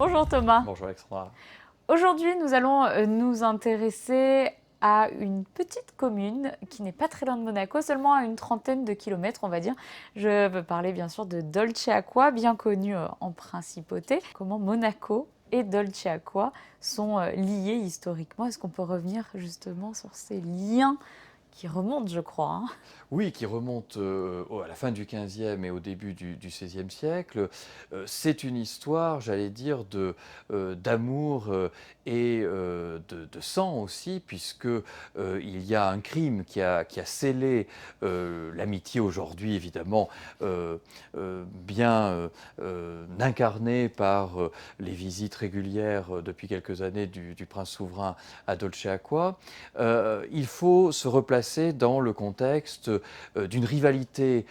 Bonjour Thomas. Bonjour Alexandra. Aujourd'hui, nous allons nous intéresser à une petite commune qui n'est pas très loin de Monaco, seulement à une trentaine de kilomètres, on va dire. Je veux parler bien sûr de Dolceacqua, bien connu en principauté. Comment Monaco et Dolceacqua sont liés historiquement? Est-ce qu'on peut revenir justement sur ces liens qui remontent, je crois, hein? Oui, qui remonte à la fin du XVe et au début du XVIe siècle. C'est une histoire, j'allais dire, d'amour et de sang aussi, puisque il y a un crime qui a scellé l'amitié aujourd'hui, évidemment, bien incarnée par les visites régulières depuis quelques années du prince souverain à Dolceacqua. Il faut se replacer dans le contexte d'une rivalité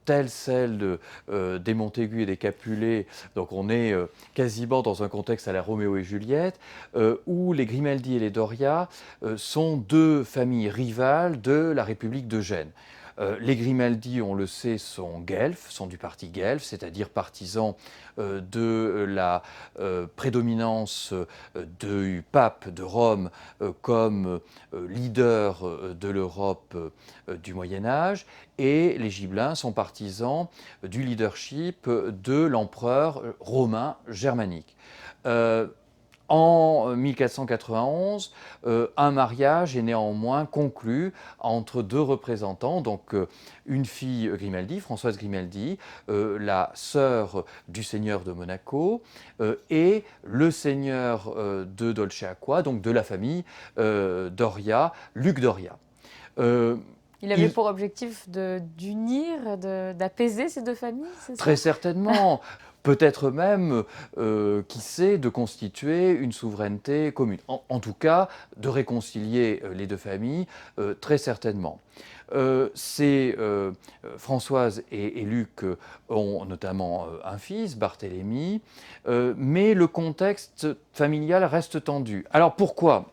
telle celle des Montaigu et des Capulet. Donc on est quasiment dans un contexte à la Roméo et Juliette, où les Grimaldi et les Doria sont deux familles rivales de la République de Gênes. Les Grimaldi, on le sait, sont guelfes, sont du parti guelfe, c'est-à-dire partisans de la prédominance du pape de Rome comme leader de l'Europe du Moyen Âge, et les Gibelins sont partisans du leadership de l'empereur romain germanique. En 1491, un mariage est néanmoins conclu entre deux représentants, donc une fille Grimaldi, Françoise Grimaldi, la sœur du seigneur de Monaco, et le seigneur de Dolceacqua, donc de la famille Doria, Luc Doria. Euh, Il avait pour objectif d'unir, d'apaiser ces deux familles, c'est ça? Très certainement, peut-être même, qui sait, de constituer une souveraineté commune. En tout cas, de réconcilier les deux familles, très certainement. Françoise et Luc ont notamment un fils, Barthélemy, mais le contexte familial reste tendu. Alors pourquoi?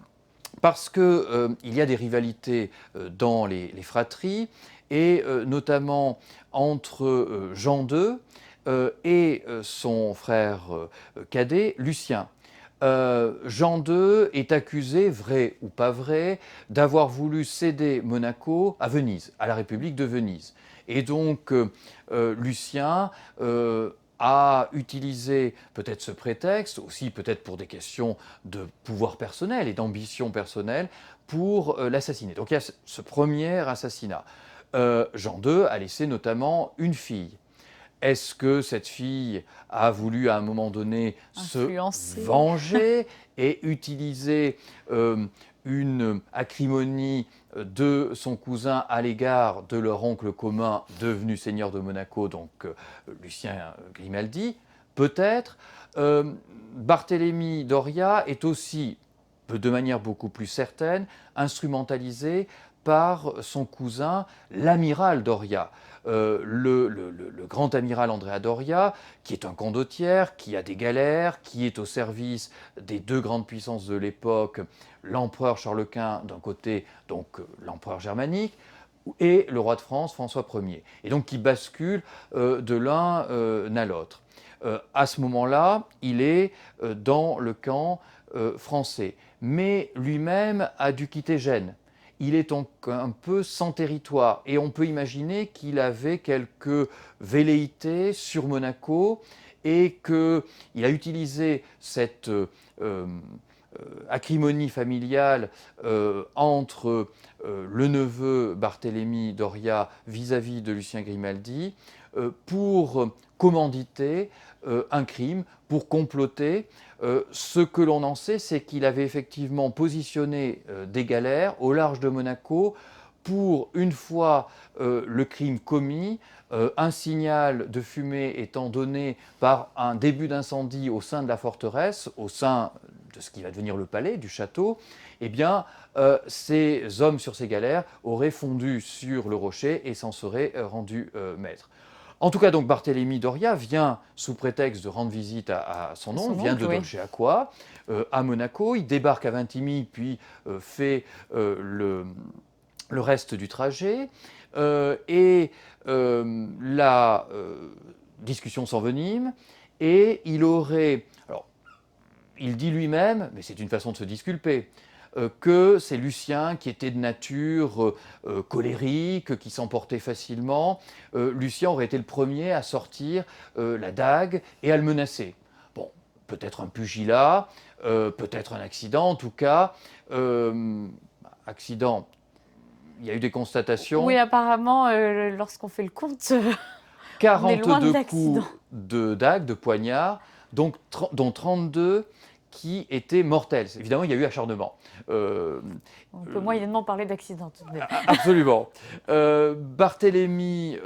Parce qu'il y a des rivalités dans les fratries, et notamment entre Jean II et son frère cadet, Lucien. Jean II est accusé, vrai ou pas vrai, d'avoir voulu céder Monaco à Venise, à la République de Venise. Et donc Lucien a utilisé peut-être ce prétexte, aussi peut-être pour des questions de pouvoir personnel et d'ambition personnelle, pour l'assassiner. Donc il y a ce premier assassinat. Jean II a laissé notamment une fille. Est-ce que cette fille a voulu à un moment donné se Influencé. venger et utiliser une acrimonie de son cousin à l'égard de leur oncle commun devenu seigneur de Monaco, donc Lucien Grimaldi? Peut-être. Barthélemy Doria est aussi, de manière beaucoup plus certaine, instrumentalisé par son cousin, l'amiral Doria. Le grand amiral Andrea Doria, qui est un condottiere, qui a des galères, qui est au service des deux grandes puissances de l'époque, l'empereur Charles Quint d'un côté, donc l'empereur germanique, et le roi de France, François Ier. Et donc qui bascule de l'un à l'autre. À ce moment-là, il est dans le camp français. Mais lui-même a dû quitter Gênes. Il est donc un peu sans territoire. Et on peut imaginer qu'il avait quelques velléités sur Monaco et qu'il a utilisé cette acrimonie familiale entre le neveu Barthélemy Doria vis-à-vis de Lucien Grimaldi pour commanditer un crime, pour comploter. Ce que l'on en sait, c'est qu'il avait effectivement positionné des galères au large de Monaco pour, une fois le crime commis, un signal de fumée étant donné par un début d'incendie au sein de la forteresse, au sein de ce qui va devenir le palais, du château, eh bien, ces hommes sur ces galères auraient fondu sur le rocher et s'en seraient rendus maîtres. En tout cas, donc, Barthélemy Doria vient, sous prétexte de rendre visite à son oncle, vient de Oui. Dolceacqua, à Monaco. Il débarque à Vintimille, puis fait le reste du trajet. La discussion s'envenime, et il aurait... Alors, il dit lui-même, mais c'est une façon de se disculper, que c'est Lucien qui était de nature colérique, qui s'emportait facilement. Lucien aurait été le premier à sortir la dague et à le menacer. Bon, peut-être un pugilat, peut-être un accident, en tout cas, accident. Il y a eu des constatations. Oui, apparemment, lorsqu'on fait le compte, on est loin de 42 l'accident. coups de dague, de poignard, donc, dont 32 qui étaient mortels. Évidemment, il y a eu acharnement. On peut moyennement parler d'accident tout de même. Absolument. Barthélemy,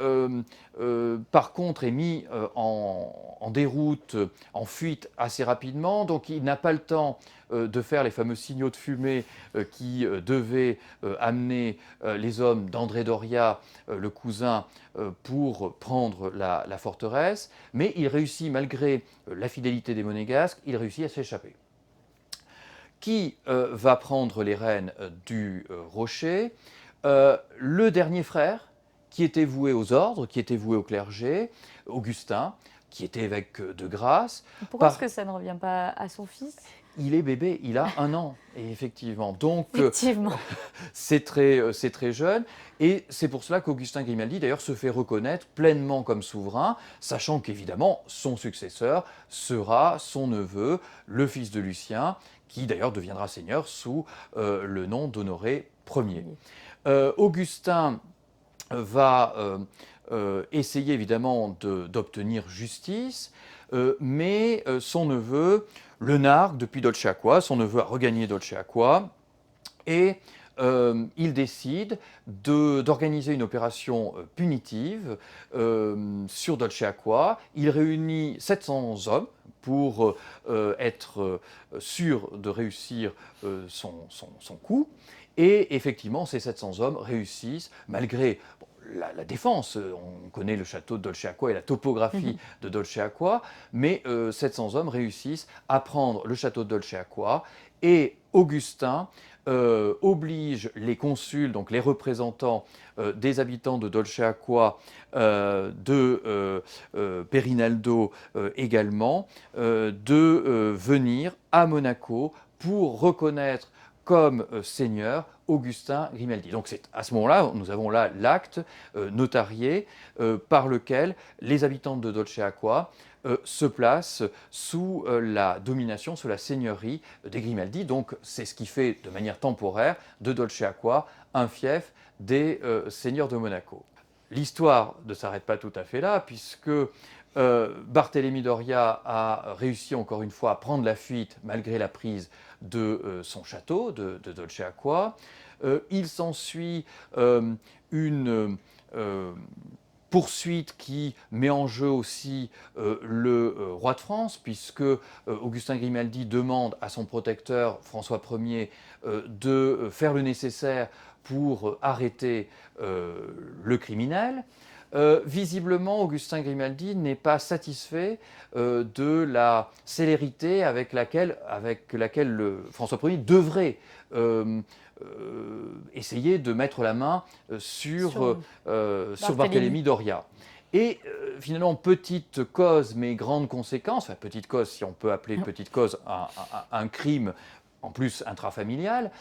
par contre, est mis en déroute, en fuite assez rapidement, donc il n'a pas le temps de faire les fameux signaux de fumée qui devaient amener les hommes d'André Doria, le cousin, pour prendre la forteresse, mais il réussit, malgré la fidélité des Monégasques, il réussit à s'échapper. Qui va prendre les rênes du rocher? Le dernier frère, qui était voué aux ordres, qui était voué au clergé, Augustin, qui était évêque de Grasse. Pourquoi est-ce que ça ne revient pas à son fils? Il est bébé, il a 1 an, et effectivement. Donc, Effectivement. c'est très jeune, et c'est pour cela qu'Augustin Grimaldi, d'ailleurs, se fait reconnaître pleinement comme souverain, sachant qu'évidemment, son successeur sera son neveu, le fils de Lucien, qui d'ailleurs deviendra seigneur sous le nom d'Honoré Ier. Augustin va essayer évidemment d'obtenir justice, mais son neveu le nargue depuis Dolceacqua. Son neveu a regagné Dolceacqua et il décide d'organiser une opération punitive sur Dolceacqua. Il réunit 700 hommes pour être sûr de réussir son coup. Et effectivement, ces 700 hommes réussissent, malgré la défense. On connaît le château de Dolceacqua et la topographie de Dolceacqua, mais 700 hommes réussissent à prendre le château de Dolceacqua, et Augustin oblige les consuls, donc les représentants des habitants de Dolceacqua, de Perinaldo également, de venir à Monaco pour reconnaître comme seigneur Augustin Grimaldi. Donc c'est à ce moment-là, nous avons là l'acte notarié par lequel les habitants de Dolceacqua se placent sous la domination, sous la seigneurie des Grimaldi. Donc c'est ce qui fait de manière temporaire de Dolceacqua un fief des seigneurs de Monaco. L'histoire ne s'arrête pas tout à fait là, puisque Barthélemy Doria a réussi encore une fois à prendre la fuite malgré la prise de son château de Dolceacqua. Il s'ensuit une poursuite qui met en jeu aussi le roi de France, puisque Augustin Grimaldi demande à son protecteur François Ier de faire le nécessaire pour arrêter le criminel. Visiblement, Augustin Grimaldi n'est pas satisfait de la célérité avec laquelle François Ier devrait essayer de mettre la main sur Barthélemy Doria. Et finalement, petite cause mais grande conséquence, enfin petite cause si on peut appeler petite cause un crime en plus intrafamilial,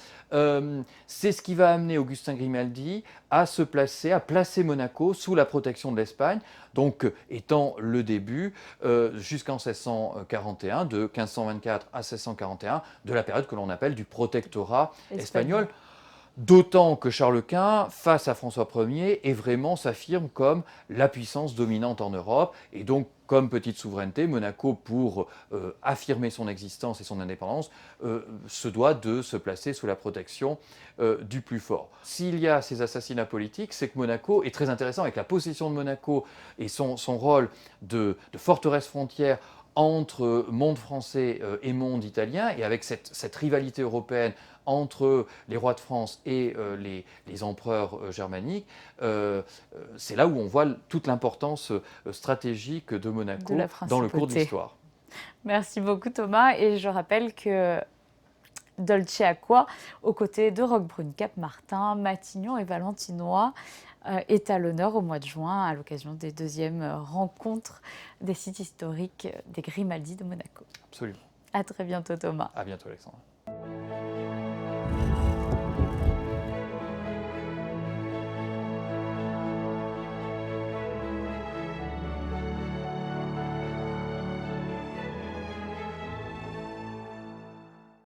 c'est ce qui va amener Augustin Grimaldi à placer Monaco sous la protection de l'Espagne, donc étant le début, jusqu'en 1641, de 1524 à 1641, de la période que l'on appelle du protectorat espagnol. D'autant que Charles Quint, face à François Ier, s'affirme comme la puissance dominante en Europe, et donc comme petite souveraineté, Monaco, pour affirmer son existence et son indépendance, se doit de se placer sous la protection du plus fort. S'il y a ces assassinats politiques, c'est que Monaco est très intéressant, avec la possession de Monaco et son rôle de forteresse frontière entre monde français et monde italien, et avec cette rivalité européenne entre les rois de France et les empereurs germaniques, c'est là où on voit toute l'importance stratégique de Monaco dans le cours de l'histoire. Merci beaucoup Thomas, et je rappelle que Dolceacqua, aux côtés de Roquebrune, Cap-Martin, Matignon et Valentinois, est à l'honneur au mois de juin à l'occasion des deuxièmes rencontres des sites historiques des Grimaldi de Monaco. Absolument. À très bientôt Thomas. À bientôt Alexandre.